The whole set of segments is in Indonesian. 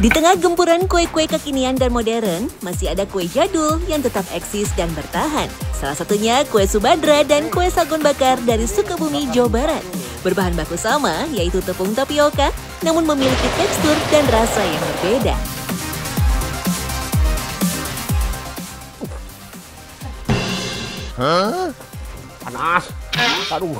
Di tengah gempuran kue-kue kekinian dan modern, masih ada kue jadul yang tetap eksis dan bertahan. Salah satunya kue Subadra dan kue sagon bakar dari Sukabumi, Jawa Barat. Berbahan baku sama, yaitu tepung tapioka, namun memiliki tekstur dan rasa yang berbeda. Hah? Panas. Aduh.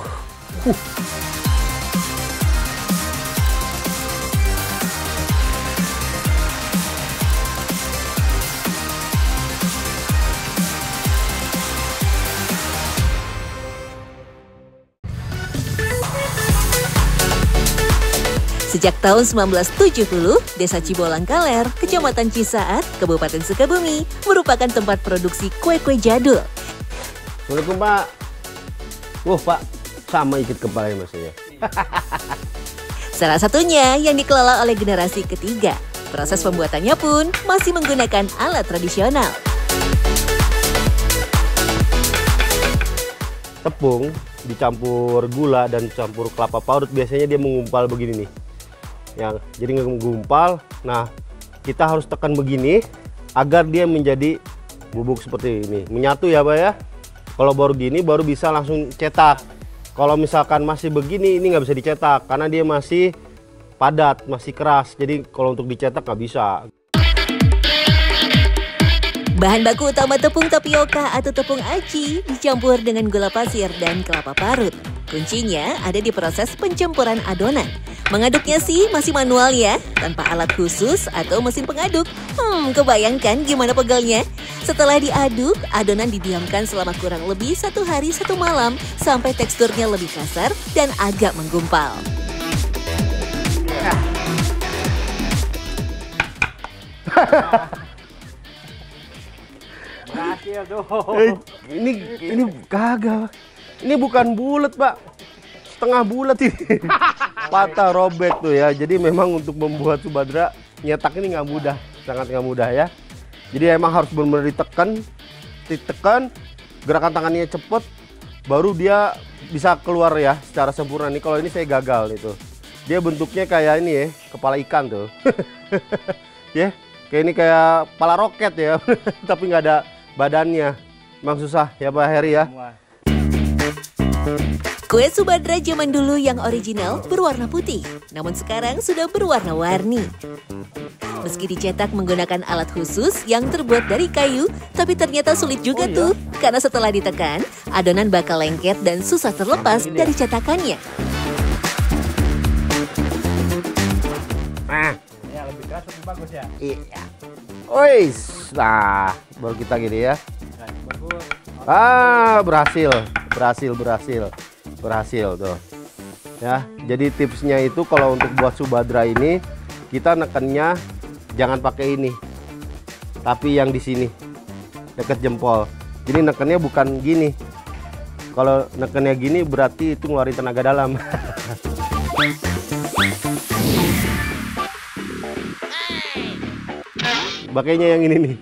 Sejak tahun 1970, Desa Cibolang Kaler, Kecamatan Cisaat, Kabupaten Sukabumi, merupakan tempat produksi kue-kue jadul. Assalamualaikum, Pak. Wah, Pak, sama ikut kepalanya Mas ya. Salah satunya yang dikelola oleh generasi ketiga. Proses pembuatannya pun masih menggunakan alat tradisional. Tepung dicampur gula dan campur kelapa parut, biasanya dia mengumpal begini nih. Jadi menggumpal. Nah, kita harus tekan begini agar dia menjadi bubuk seperti ini, menyatu ya, Pak ya. Kalau baru gini baru bisa langsung cetak. Kalau misalkan masih begini, ini nggak bisa dicetak karena dia masih padat, masih keras. Jadi kalau untuk dicetak nggak bisa. Bahan baku utama tepung tapioka atau tepung aci dicampur dengan gula pasir dan kelapa parut. Kuncinya ada di proses pencampuran adonan. Mengaduknya sih masih manual ya, tanpa alat khusus atau mesin pengaduk. Kebayangkan gimana pegelnya? Setelah diaduk, adonan didiamkan selama kurang lebih 1 hari 1 malam sampai teksturnya lebih kasar dan agak menggumpal. Berhasil tuh. Ini kagak. Ini bukan bulat, Pak. Setengah bulat ini. Patah, robek tuh ya. Jadi memang untuk membuat Subadra nyetak ini nggak mudah, sangat nggak mudah ya. Jadi emang harus benar-benar ditekan, gerakan tangannya cepet, baru dia bisa keluar ya secara sempurna. Nih kalau ini saya gagal itu. Dia bentuknya kayak ini ya, kepala ikan tuh. Ya, kayak ini kayak kepala roket ya, tapi nggak ada badannya. Emang susah ya Pak Heri ya. Kue Subadra zaman dulu yang original berwarna putih, namun sekarang sudah berwarna-warni. Meski dicetak menggunakan alat khusus yang terbuat dari kayu, tapi ternyata sulit juga tuh, karena setelah ditekan, adonan bakal lengket dan susah terlepas dari cetakannya. Nah, ya lebih keras lebih bagus ya. iya. Ois, nah baru kita gini ya. Bagus. Berhasil tuh. Ya, jadi tipsnya itu kalau untuk buat Subadra ini kita nekennya jangan pakai ini. Tapi yang di sini deket jempol. Jadi nekennya bukan gini. Kalau nekennya gini berarti itu ngeluarin tenaga dalam. Pakainya yang ini nih.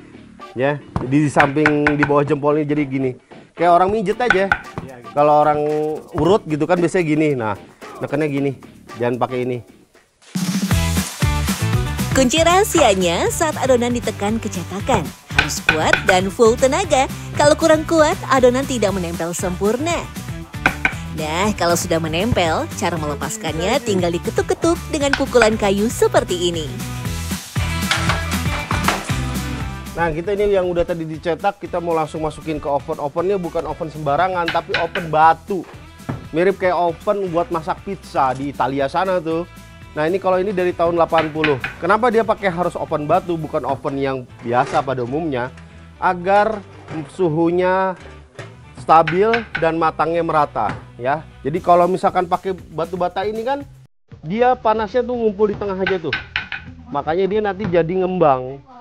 Ya, di samping di bawah jempol ini jadi gini. Kayak orang mijet aja. Kalau orang urut gitu kan biasanya gini. Nah, nekennya gini. Jangan pakai ini. Kunci rahasianya saat adonan ditekan ke cetakan. Harus kuat dan full tenaga. Kalau kurang kuat, adonan tidak menempel sempurna. Nah, kalau sudah menempel, cara melepaskannya tinggal diketuk-ketuk dengan pukulan kayu seperti ini. Nah, kita ini yang udah tadi dicetak, kita mau langsung masukin ke oven. Ovennya bukan oven sembarangan, tapi oven batu. Mirip kayak oven buat masak pizza di Italia sana tuh. Nah, ini kalau ini dari tahun 80. Kenapa dia pakai harus oven batu, bukan oven yang biasa pada umumnya? Agar suhunya stabil dan matangnya merata, ya. Jadi kalau misalkan pakai batu bata ini kan, dia panasnya tuh ngumpul di tengah aja tuh. Makanya dia nanti jadi ngembang.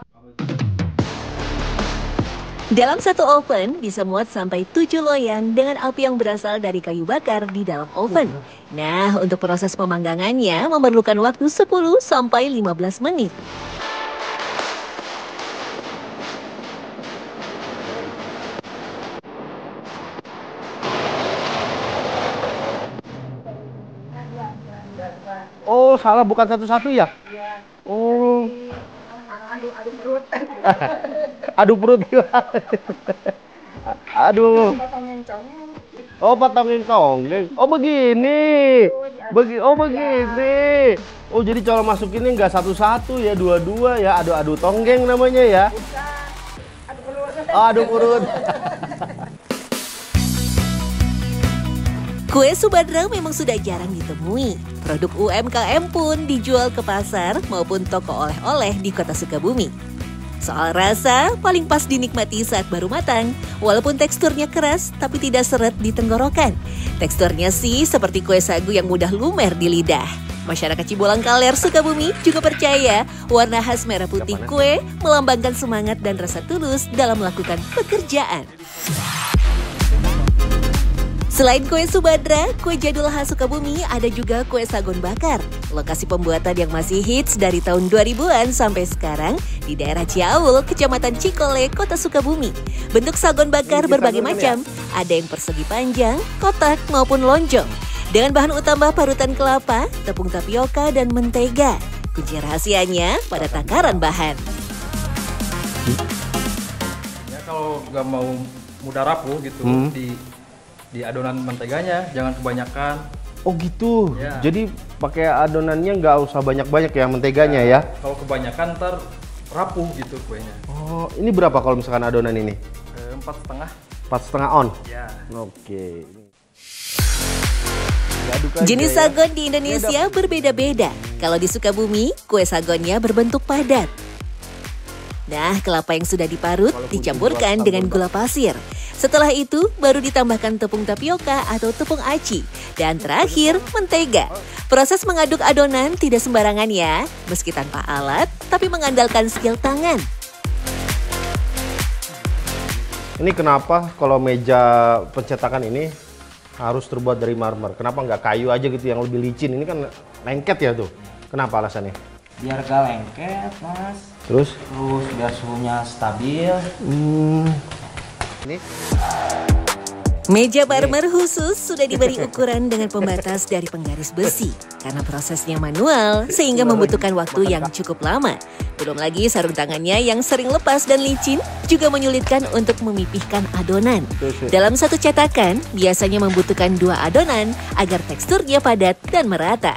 Dalam satu oven bisa muat sampai 7 loyang dengan api yang berasal dari kayu bakar di dalam oven. Nah, untuk proses pemanggangannya memerlukan waktu 10 sampai 15 menit. Oh, salah, bukan satu-satu ya? Iya. Oh. Adu perut. Adu perut. Aduh. Potongin congeng. Oh, potongin tonggeng. Oh, begini. Begini. Oh, jadi kalau masukinnya nggak satu-satu ya, dua-dua ya. Adu-adu tonggeng namanya ya. Adu perut. Oh, adu perut. Kue Subadra memang sudah jarang ditemui. Produk UMKM pun dijual ke pasar maupun toko oleh-oleh di kota Sukabumi. Soal rasa, paling pas dinikmati saat baru matang. Walaupun teksturnya keras, tapi tidak seret di tenggorokan. Teksturnya sih seperti kue sagu yang mudah lumer di lidah. Masyarakat Cibolang Kaler, Sukabumi juga percaya warna khas merah putih kue melambangkan semangat dan rasa tulus dalam melakukan pekerjaan. Selain kue Subadra, kue jadul khas Sukabumi ada juga kue sagon bakar. Lokasi pembuatan yang masih hits dari tahun 2000-an sampai sekarang di daerah Ciaul, Kecamatan Cikole, Kota Sukabumi. Bentuk sagon bakar berbagai macam, ada yang persegi panjang, kotak maupun lonjong. Dengan bahan utama parutan kelapa, tepung tapioka, dan mentega. Kunci rahasianya pada takaran bahan. Ya kalau nggak mau mudah rapuh gitu di adonan menteganya jangan kebanyakan. Oh gitu. Ya. Jadi pakai adonannya nggak usah banyak-banyak ya menteganya ya. Kalau kebanyakan ntar rapuh gitu kuenya. Oh, ini berapa kalau misalkan adonan ini? 4,5. 4,5 on. Ya. Oke. Jenis sagon di Indonesia berbeda-beda. Kalau di Sukabumi, kue sagonnya berbentuk padat. Nah, kelapa yang sudah diparut dicampurkan dengan gula pasir. Setelah itu, baru ditambahkan tepung tapioka atau tepung aci. Dan terakhir, mentega. Proses mengaduk adonan tidak sembarangan ya, meski tanpa alat, tapi mengandalkan skill tangan. Ini kenapa kalau meja pencetakan ini harus terbuat dari marmer? Kenapa nggak kayu aja gitu yang lebih licin? Ini kan lengket ya tuh. Kenapa alasannya? Biar gak lengket, Mas. Terus Biar suhunya stabil. Ini Meja marmer khusus sudah diberi ukuran dengan pembatas dari penggaris besi. Karena prosesnya manual, sehingga membutuhkan waktu yang cukup lama. Belum lagi sarung tangannya yang sering lepas dan licin juga menyulitkan untuk memipihkan adonan. Dalam satu cetakan, biasanya membutuhkan 2 adonan agar teksturnya padat dan merata.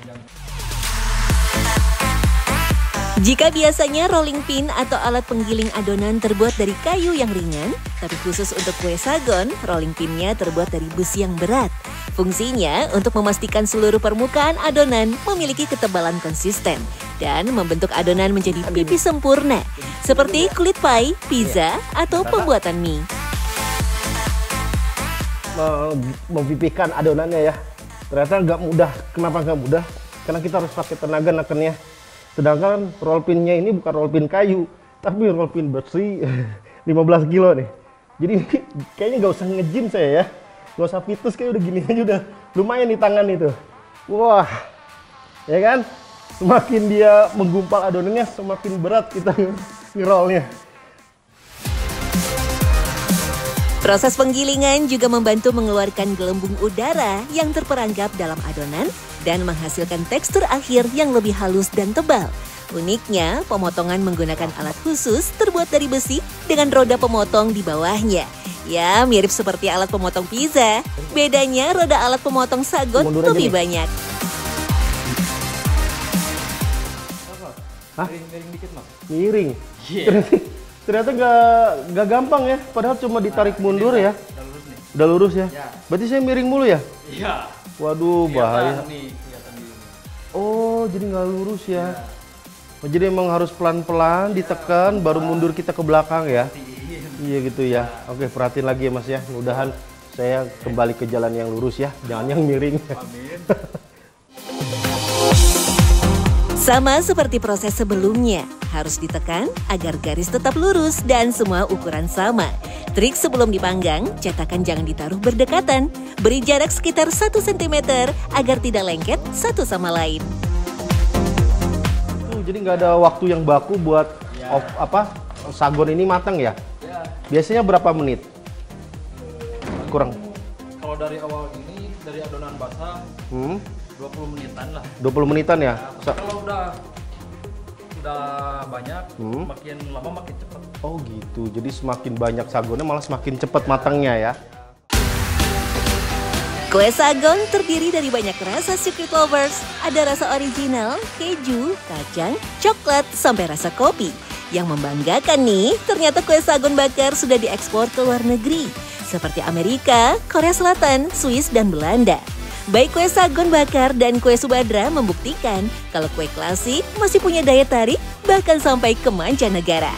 Jika biasanya rolling pin atau alat penggiling adonan terbuat dari kayu yang ringan, tapi khusus untuk kue sagon, rolling pinnya terbuat dari besi yang berat. Fungsinya untuk memastikan seluruh permukaan adonan memiliki ketebalan konsisten dan membentuk adonan menjadi pipi sempurna, seperti kulit pie, pizza, atau pembuatan mie. Memipihkan adonannya ya. Ternyata nggak mudah. Kenapa nggak mudah? Karena kita harus pakai tenaga nekennya. Sedangkan roll pinnya ini bukan roll pin kayu, tapi roll pin besi 15 kilo nih. Jadi kayaknya nggak usah nge-gym saya ya. Nggak usah fitness, kayak udah gini aja udah lumayan di tangan itu. Wah, ya kan? Semakin dia menggumpal adonannya, semakin berat kita ngerollnya. Proses penggilingan juga membantu mengeluarkan gelembung udara yang terperangkap dalam adonan dan menghasilkan tekstur akhir yang lebih halus dan tebal. Uniknya, pemotongan menggunakan alat khusus terbuat dari besi dengan roda pemotong di bawahnya. Ya, mirip seperti alat pemotong pizza. Bedanya roda alat pemotong sagon lebih banyak. Hah? Miring dikit, Mas. Miring. Iya. Ternyata nggak gampang ya, padahal cuma ditarik mundur ya. Udah lurus nih. Udah lurus ya? Ya. Berarti saya miring mulu ya? Iya. Waduh, bahaya. Kelihatan nih, kelihatan di sini. Oh, jadi nggak lurus ya? Oh, jadi emang harus pelan-pelan ditekan, baru mundur kita ke belakang ya? Iya gitu ya. Oke, perhatiin lagi ya Mas ya. Mudahan saya kembali ke jalan yang lurus ya, jangan yang miring. Amin. Sama seperti proses sebelumnya, harus ditekan agar garis tetap lurus dan semua ukuran sama. Trik sebelum dipanggang, cetakan jangan ditaruh berdekatan. Beri jarak sekitar 1 cm agar tidak lengket satu sama lain. Jadi nggak ada waktu yang baku buat sagon ini matang ya? Ya. Biasanya berapa menit? Kurang. Kalau dari awal ini, dari adonan basah, 20 menitan lah. 20 menitan ya? Nah, kalau udah banyak, makin lama makin cepat. Oh gitu, jadi semakin banyak sagonnya malah semakin cepat matangnya ya? Kue sagon terdiri dari banyak rasa secret lovers. Ada rasa original, keju, kacang, coklat, sampai rasa kopi. Yang membanggakan nih, ternyata kue sagon bakar sudah diekspor ke luar negeri. Seperti Amerika, Korea Selatan, Swiss, dan Belanda. Baik kue sagon bakar dan kue subadra membuktikan kalau kue klasik masih punya daya tarik bahkan sampai ke mancanegara.